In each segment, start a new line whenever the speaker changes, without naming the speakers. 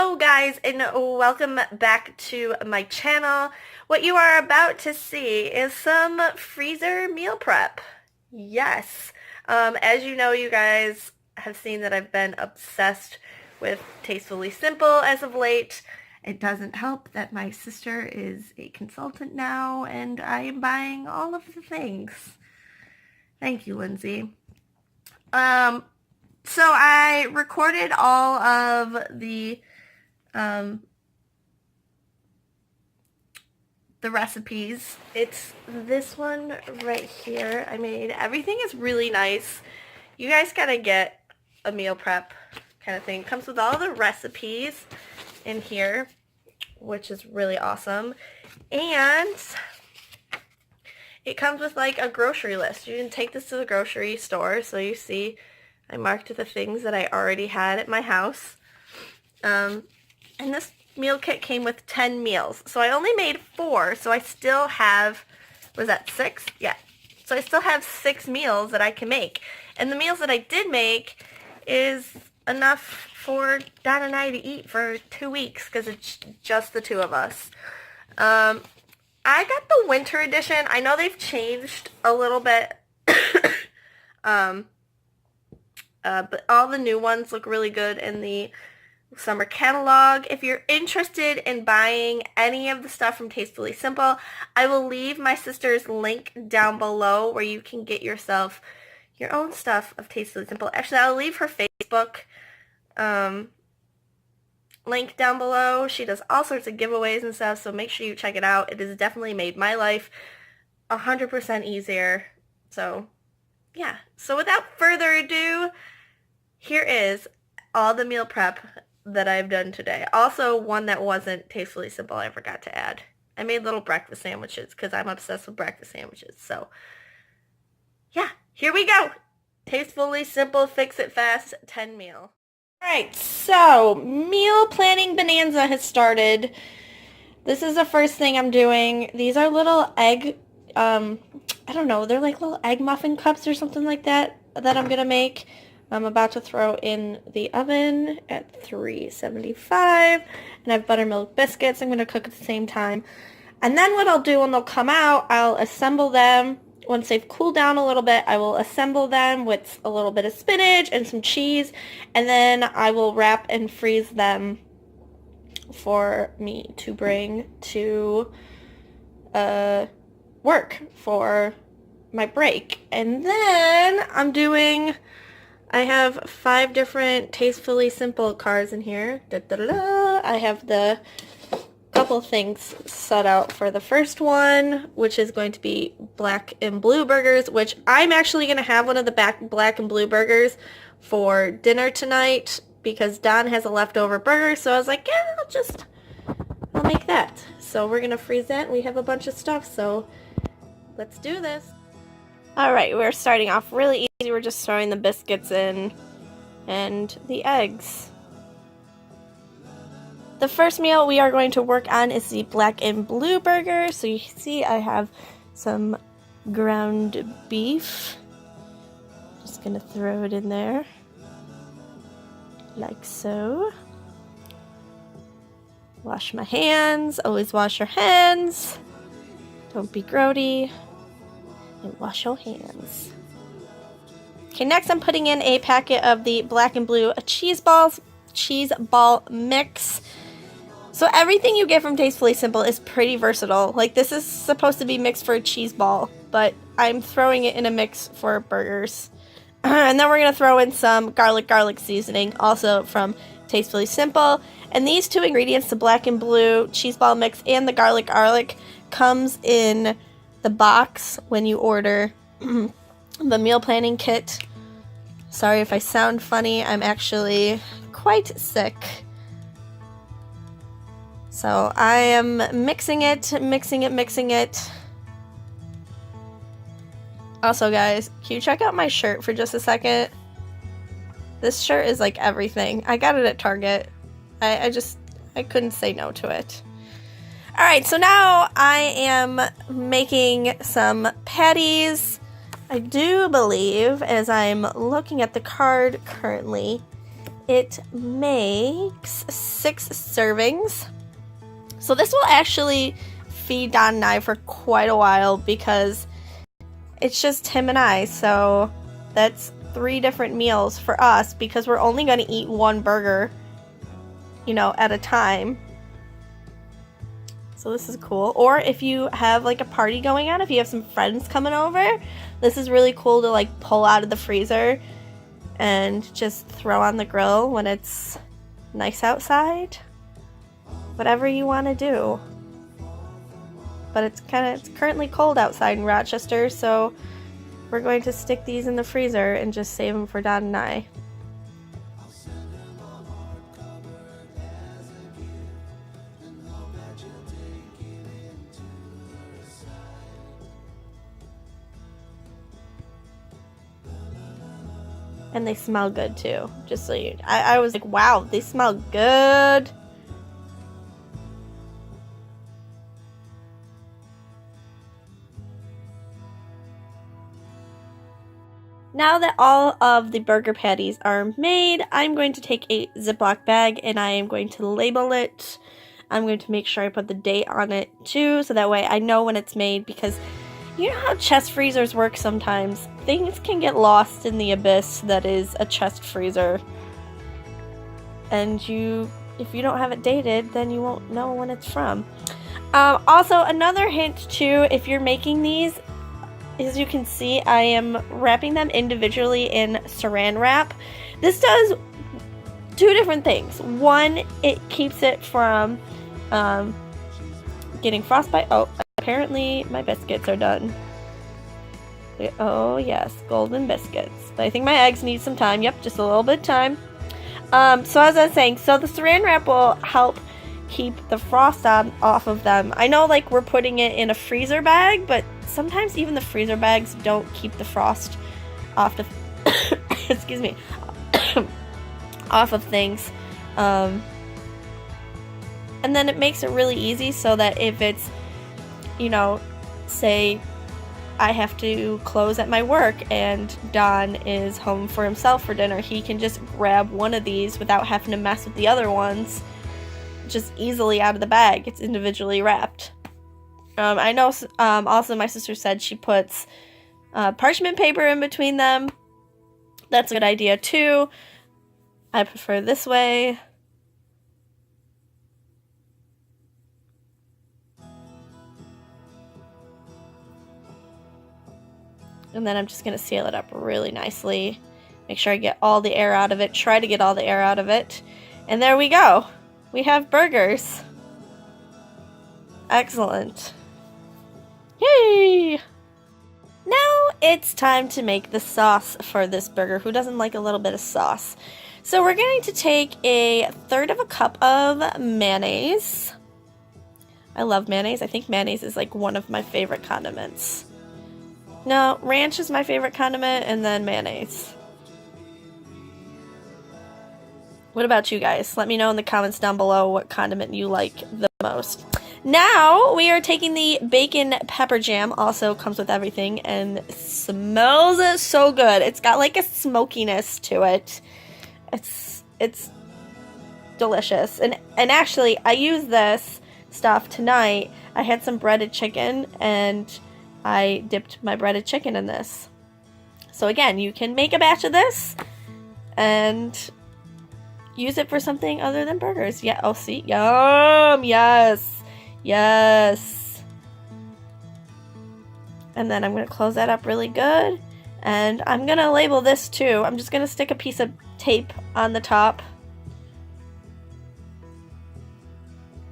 Hello guys and welcome back to my channel. What you are about to see is some freezer meal prep. Yes. As you know, you guys have seen that I've been obsessed with Tastefully Simple as of late. It doesn't help that my sister is a consultant now and I am buying all of the things. Thank you, Lindsay. So I recorded all of the recipes. It's this one right here. I made everything is really nice. You guys gotta get a meal prep kind of thing. It comes with all the recipes in here, which is really awesome. And it comes with like a grocery list. You can take this to the grocery store, so you see I marked the things that I already had at my house. And this meal kit came with 10 meals. So I only made 4, so I still have, was that 6? Yeah. So I still have 6 meals that I can make. And the meals that I did make is enough for Dad and I to eat for 2 weeks because it's just the two of us. I got the winter edition. I know they've changed a little bit. But all the new ones look really good in the summer catalog. If you're interested in buying any of the stuff from Tastefully Simple, I will leave my sister's link down below where you can get yourself your own stuff of Tastefully Simple. Actually, I'll leave her Facebook link down below. She does all sorts of giveaways and stuff, so make sure you check it out. It has definitely made my life 100% easier. So, yeah. So without further ado, here is all the meal prep that I've done today. Also, one that wasn't Tastefully Simple I forgot to add. I made little breakfast sandwiches because I'm obsessed with breakfast sandwiches. So, yeah, here we go. Tastefully Simple, fix it fast, 10 meal. Alright, so meal planning bonanza has started. This is the first thing I'm doing. These are little egg, I don't know, they're like little egg muffin cups or something like that I'm going to make. I'm about to throw in the oven at 375, and I have buttermilk biscuits I'm going to cook at the same time. And then what I'll do when they'll come out, I'll assemble them. Once they've cooled down a little bit, I will assemble them with a little bit of spinach and some cheese, and then I will wrap and freeze them for me to bring to work for my break. And then I have 5 different Tastefully Simple cards in here. I have the couple things set out for the first one, which is going to be black and blue burgers, which I'm actually going to have one of the black and blue burgers for dinner tonight because Don has a leftover burger, so I was like, yeah, I'll make that. So we're going to freeze that, and we have a bunch of stuff, so let's do this. Alright, we're starting off really easy. We're just throwing the biscuits in and the eggs. The first meal we are going to work on is the black and blue burger. So you can see I have some ground beef. Just gonna throw it in there. Like so. Wash my hands. Always wash your hands. Don't be grody. And wash your hands. Okay, next I'm putting in a packet of the black and blue cheese ball mix. So everything you get from Tastefully Simple is pretty versatile. Like, this is supposed to be mixed for a cheese ball, but I'm throwing it in a mix for burgers. And then we're going to throw in some garlic seasoning, also from Tastefully Simple. And these 2 ingredients, the black and blue cheese ball mix and the garlic, comes in the box when you order the meal planning kit. Sorry if I sound funny, I'm actually quite sick. So I am mixing it. Also guys, can you check out my shirt for just a second? This shirt is like everything. I got it at Target. I couldn't say no to it. Alright, so now I am making some patties. I do believe, as I'm looking at the card currently, it makes 6 servings. So this will actually feed Don and I for quite a while because it's just him and I. So that's 3 different meals for us because we're only going to eat 1 burger, you know, at a time. So this is cool. Or if you have like a party going on, if you have some friends coming over, this is really cool to like pull out of the freezer and just throw on the grill when it's nice outside. Whatever you want to do. But it's currently cold outside in Rochester, so we're going to stick these in the freezer and just save them for Don and I. And they smell good too. Just so you, I was like, wow, they smell good. Now that all of the burger patties are made, I'm going to take a Ziploc bag and I am going to label it. I'm going to make sure I put the date on it too, so that way I know when it's made, because you know how chest freezers work sometimes. Things can get lost in the abyss that is a chest freezer. And if you don't have it dated, then you won't know when it's from. Also, another hint too, if you're making these, as you can see, I am wrapping them individually in saran wrap. This does 2 different things. One, it keeps it from getting frostbite. Oh, apparently my biscuits are done. Oh yes, golden biscuits. But I think my eggs need some time. Yep, just a little bit of time. So as I was saying, so the saran wrap will help keep the frost off of them. I know like we're putting it in a freezer bag, but sometimes even the freezer bags don't keep the frost off the excuse me off of things. And then it makes it really easy so that if it's, you know, say I have to close at my work and Don is home for himself for dinner, he can just grab one of these without having to mess with the other ones, just easily out of the bag. It's individually wrapped. I know also my sister said she puts parchment paper in between them. That's a good idea too. I prefer this way. And then I'm just going to seal it up really nicely. Make sure I get all the air out of it. Try to get all the air out of it. And there we go. We have burgers. Excellent. Yay! Now it's time to make the sauce for this burger. Who doesn't like a little bit of sauce? So we're going to take 1/3 cup of mayonnaise. I love mayonnaise. I think mayonnaise is like one of my favorite condiments. No, ranch is my favorite condiment, and then mayonnaise. What about you guys? Let me know in the comments down below what condiment you like the most. Now we are taking the bacon pepper jam. Also comes with everything and smells so good. It's got like a smokiness to it. It's delicious. And actually, I used this stuff tonight. I had some breaded chicken and I dipped my breaded chicken in this. So again, you can make a batch of this and use it for something other than burgers. Yeah, oh see, yum, yes. Yes. And then I'm going to close that up really good. And I'm going to label this too. I'm just going to stick a piece of tape on the top.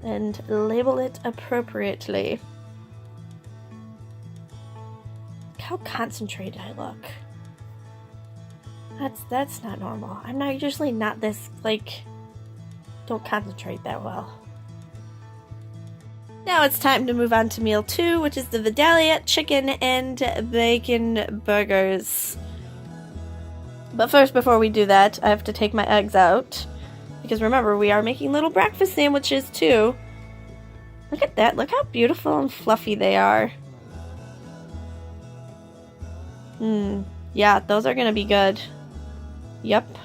And label it appropriately. Look how concentrated I look. That's not normal. I'm not usually not this, like, don't concentrate that well. Now it's time to move on to meal 2, which is the Vidalia chicken and bacon burgers. But first, before we do that, I have to take my eggs out. Because remember, we are making little breakfast sandwiches too. Look at that. Look how beautiful and fluffy they are. Yeah, those are going to be good. Yep.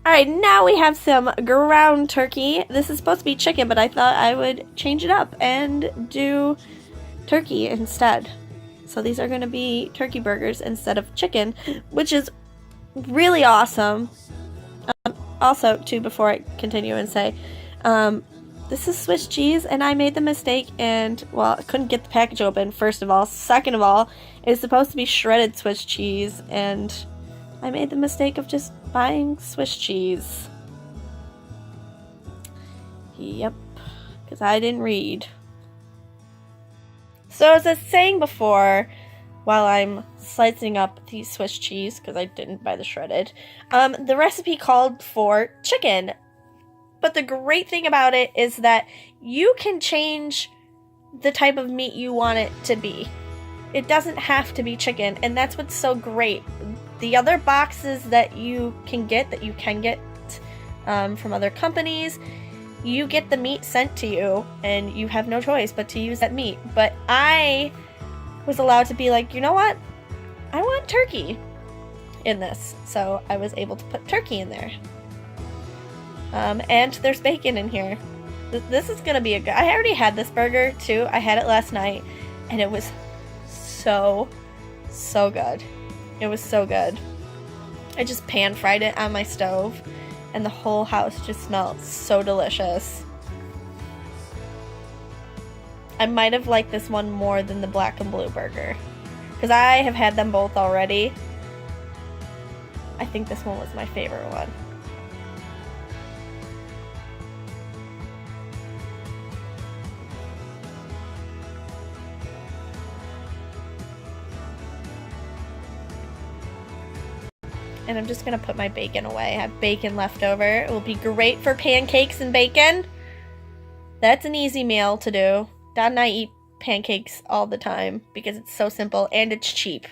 Alright, now we have some ground turkey. This is supposed to be chicken, but I thought I would change it up and do turkey instead. So these are going to be turkey burgers instead of chicken, which is really awesome. Also, too, before I continue and say, this is Swiss cheese, and I made the mistake, and, well, I couldn't get the package open, first of all. Second of all, it's supposed to be shredded Swiss cheese, and I made the mistake of just buying Swiss cheese. Yep, because I didn't read. So as I was saying before, while I'm slicing up the Swiss cheese, because I didn't buy the shredded, the recipe called for chicken. But the great thing about it is that you can change the type of meat you want it to be. It doesn't have to be chicken, and that's what's so great. The other boxes that you can get from other companies, you get the meat sent to you, and you have no choice but to use that meat. But I was allowed to be like, you know what? I want turkey in this. So I was able to put turkey in there. And there's bacon in here. This is gonna be a good... I already had this burger too. I had it last night, and it was so good. It was so good. I just pan fried it on my stove, and the whole house just smelled so delicious. I might have liked this one more than the black and blue burger, because I have had them both already. I think this one was my favorite one. And I'm just going to put my bacon away. I have bacon left over. It will be great for pancakes and bacon. That's an easy meal to do. Dad and I eat pancakes all the time because it's so simple and it's cheap.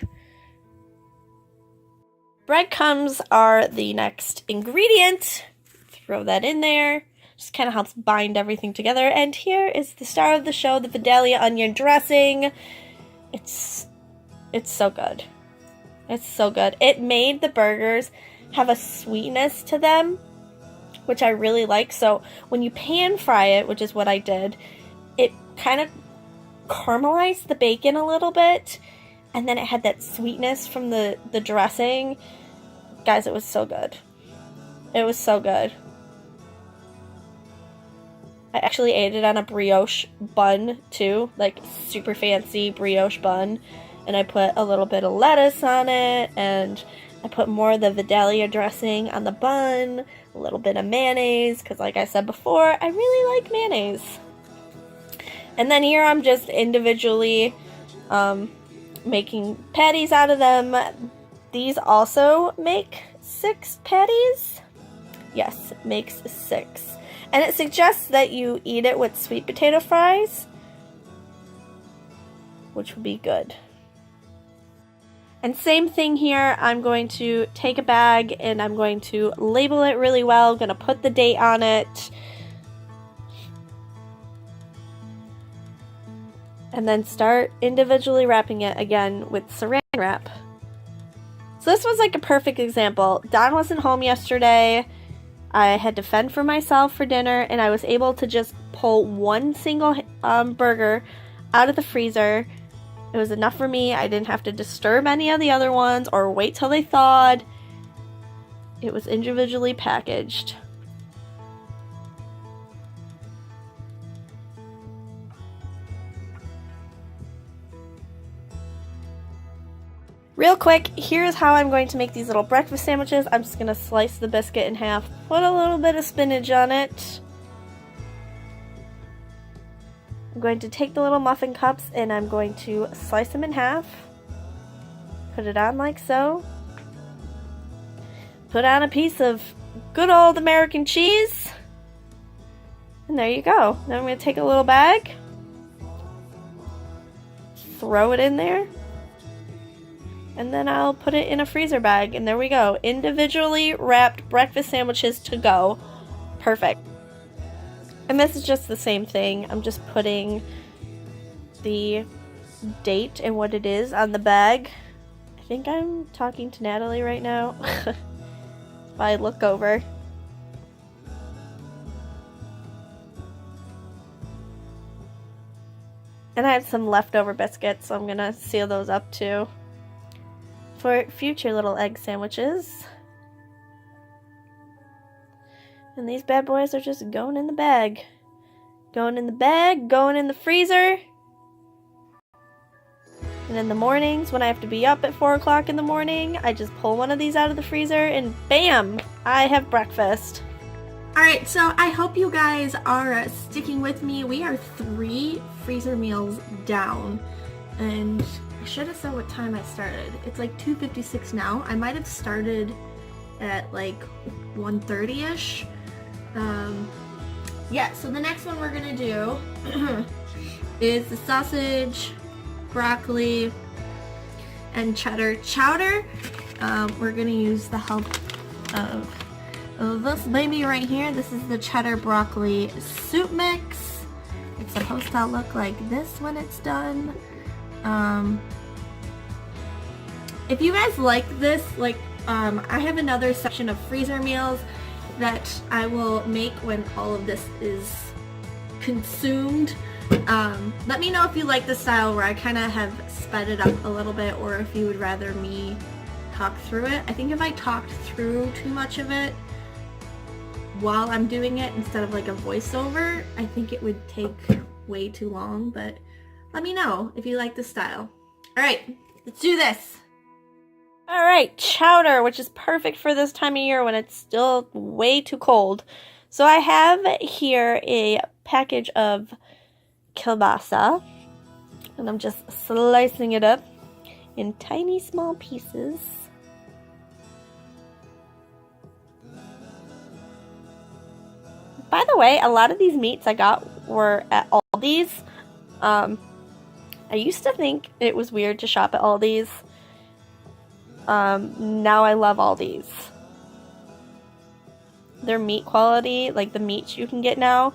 Breadcrumbs are the next ingredient. Throw that in there. Just kind of helps bind everything together. And here is the star of the show, the Vidalia onion dressing. It's so good. It's so good. It made the burgers have a sweetness to them, which I really like. So when you pan fry it, which is what I did, it kind of caramelized the bacon a little bit, and then it had that sweetness from the dressing. Guys, it was so good. It was so good. I actually ate it on a brioche bun too, like super fancy brioche bun. And I put a little bit of lettuce on it, and I put more of the Vidalia dressing on the bun, a little bit of mayonnaise, because like I said before, I really like mayonnaise. And then here I'm just individually making patties out of them. These also make 6 patties. Yes, it makes 6. And it suggests that you eat it with sweet potato fries, which would be good. And same thing here, I'm going to take a bag and I'm going to label it really well. I'm going to put the date on it. And then start individually wrapping it again with saran wrap. So this was like a perfect example. Don wasn't home yesterday. I had to fend for myself for dinner, and I was able to just pull one single burger out of the freezer. It was enough for me. I didn't have to disturb any of the other ones or wait till they thawed. It was individually packaged. Real quick, here's how I'm going to make these little breakfast sandwiches. I'm just going to slice the biscuit in half, put a little bit of spinach on it. I'm going to take the little muffin cups and I'm going to slice them in half. Put it on like so. Put on a piece of good old American cheese. And there you go. Now I'm going to take a little bag. Throw it in there. And then I'll put it in a freezer bag. And there we go. Individually wrapped breakfast sandwiches to go. Perfect. And this is just the same thing. I'm just putting the date and what it is on the bag. I think I'm talking to Natalie right now. If I look over. And I have some leftover biscuits, so I'm gonna seal those up too for future little egg sandwiches. And these bad boys are just going in the bag. Going in the bag, going in the freezer. And in the mornings, when I have to be up at 4 o'clock in the morning, I just pull one of these out of the freezer and bam! I have breakfast. Alright, so I hope you guys are sticking with me. We are 3 freezer meals down. And I should have said what time I started. It's like 2:56 now. I might have started at like 1:30ish. Yeah, so the next one we're gonna do is the sausage, broccoli, and cheddar chowder. We're gonna use the help of this baby right here. This is the cheddar broccoli soup mix. It's supposed to look like this when it's done. If you guys like this, like I have another section of freezer meals that I will make when all of this is consumed. Let me know if you like the style where I kind of have sped it up a little bit, or if you would rather me talk through it. I think if I talked through too much of it while I'm doing it instead of like a voiceover, I think it would take way too long, but let me know if you like the style. Alright, let's do this! Alright, chowder, which is perfect for this time of year when it's still way too cold. So I have here a package of kielbasa, and I'm just slicing it up in tiny small pieces. By the way, a lot of these meats I got were at Aldi's. I used to think it was weird to shop at Aldi's. Now I love Aldi's. Their meat quality, like the meats you can get now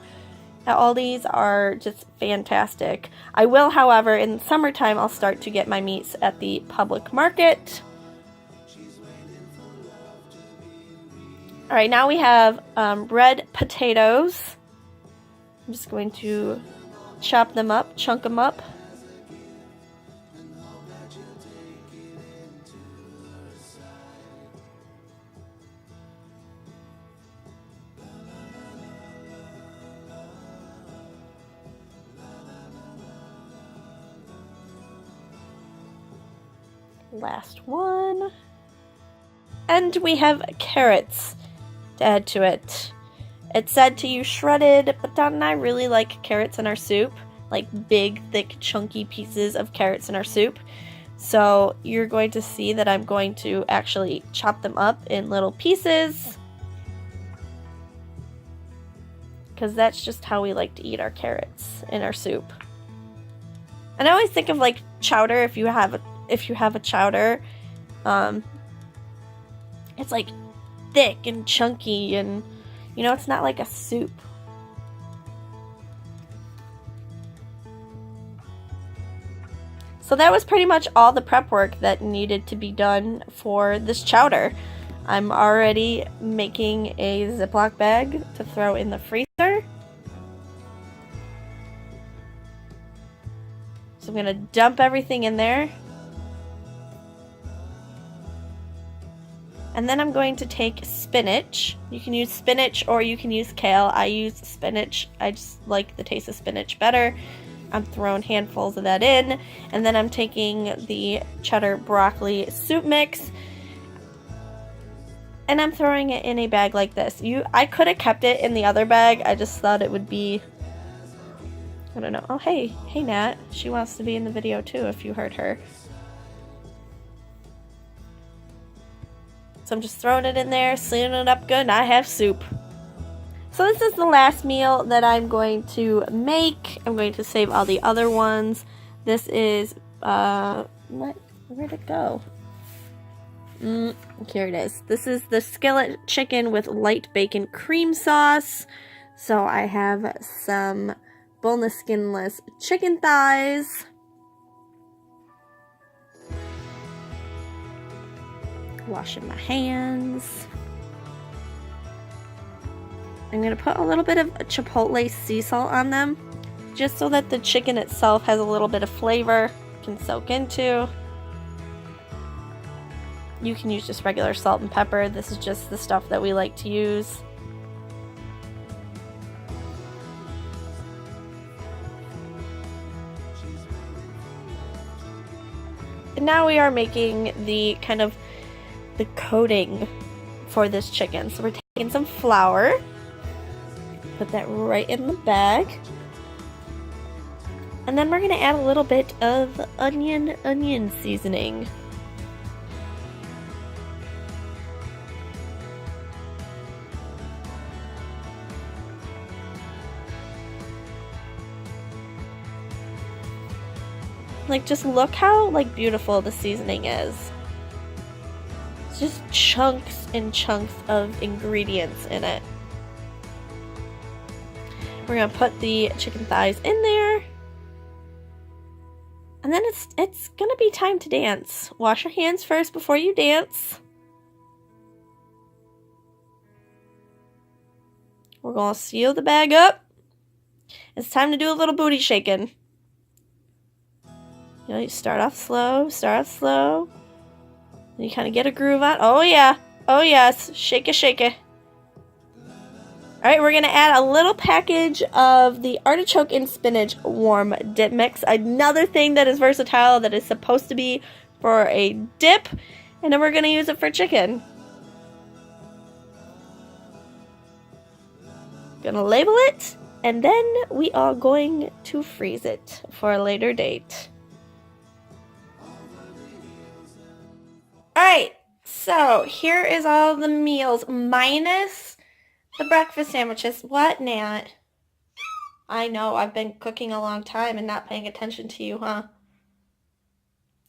at Aldi's, are just fantastic. I will, however, in the summertime, I'll start to get my meats at the public market. Alright, now we have red potatoes. I'm just going to chop them up, chunk them up. Last one. And we have carrots to add to it. It said to use shredded, but Dad and I really like carrots in our soup. Like big, thick, chunky pieces of carrots in our soup. So you're going to see that I'm going to actually chop them up in little pieces, because that's just how we like to eat our carrots in our soup. And I always think of like chowder, if you have a chowder, it's like thick and chunky, and you know, it's not like a soup. So that was pretty much all the prep work that needed to be done for this chowder. I'm already making a Ziploc bag to throw in the freezer. So I'm gonna dump everything in there. And then I'm going to take spinach. You can use spinach or you can use kale. I use spinach. I just like the taste of spinach better. I'm throwing handfuls of that in. And then I'm taking the cheddar broccoli soup mix, and I'm throwing it in a bag like this. I could have kept it in the other bag. I just thought it would be, I don't know. Oh, hey Nat. She wants to be in the video too if you heard her. So I'm just throwing it in there, sealing it up good, and I have soup. So this is the last meal that I'm going to make. I'm going to save all the other ones. This is, where'd it go? Here it is. This is the skillet chicken with light bacon cream sauce. So I have some boneless, skinless chicken thighs. Washing my hands. I'm going to put a little bit of chipotle sea salt on them. just so that the chicken itself has a little bit of flavor, can soak into. You can use just regular salt and pepper. This is just the stuff that we like to use. And now we are making the kind of the coating for this chicken. So we're taking some flour, put that right in the bag, and then we're gonna add a little bit of onion seasoning. Like, just look how, like, beautiful the seasoning is. It's just chunks and chunks of ingredients in it. We're gonna put the chicken thighs in there. And then it's gonna be time to dance. Wash your hands first before you dance. We're gonna seal the bag up. It's time to do a little booty shaking. You know, you start off slow. And you kind of get a groove on. Oh yeah, oh yes, shake it. Alright, we're going to add a little package of the artichoke and spinach warm dip mix. Another thing that is versatile, that is supposed to be for a dip. And then we're going to use it for chicken. Gonna label it, and then we are going to freeze it for a later date. Alright, so here is all the meals minus the breakfast sandwiches. What, Nat? I know, I've been cooking a long time and not paying attention to you, huh?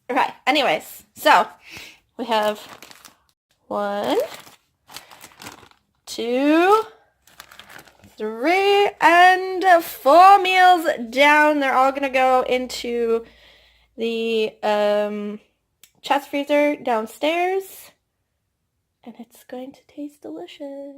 Okay, anyways, so we have 1, 2, 3, and 4 meals down. They're all gonna go into the chest freezer downstairs, and it's going to taste delicious.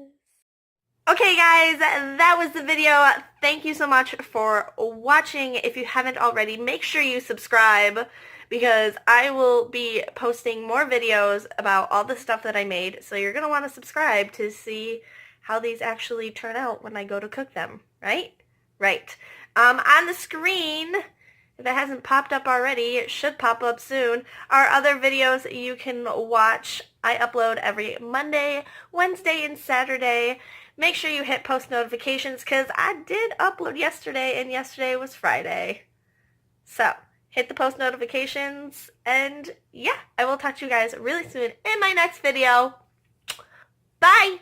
Okay guys, that was the video. Thank you so much for watching. If you haven't already, make sure you subscribe, because I will be posting more videos about all the stuff that I made, so you're going to want to subscribe to see how these actually turn out when I go to cook them, right? Right. On the screen, if it hasn't popped up already, it should pop up soon, are other videos you can watch. I upload every Monday, Wednesday, and Saturday. Make sure you hit post notifications, because I did upload yesterday, and yesterday was Friday. So, hit the post notifications, and yeah, I will talk to you guys really soon in my next video. Bye!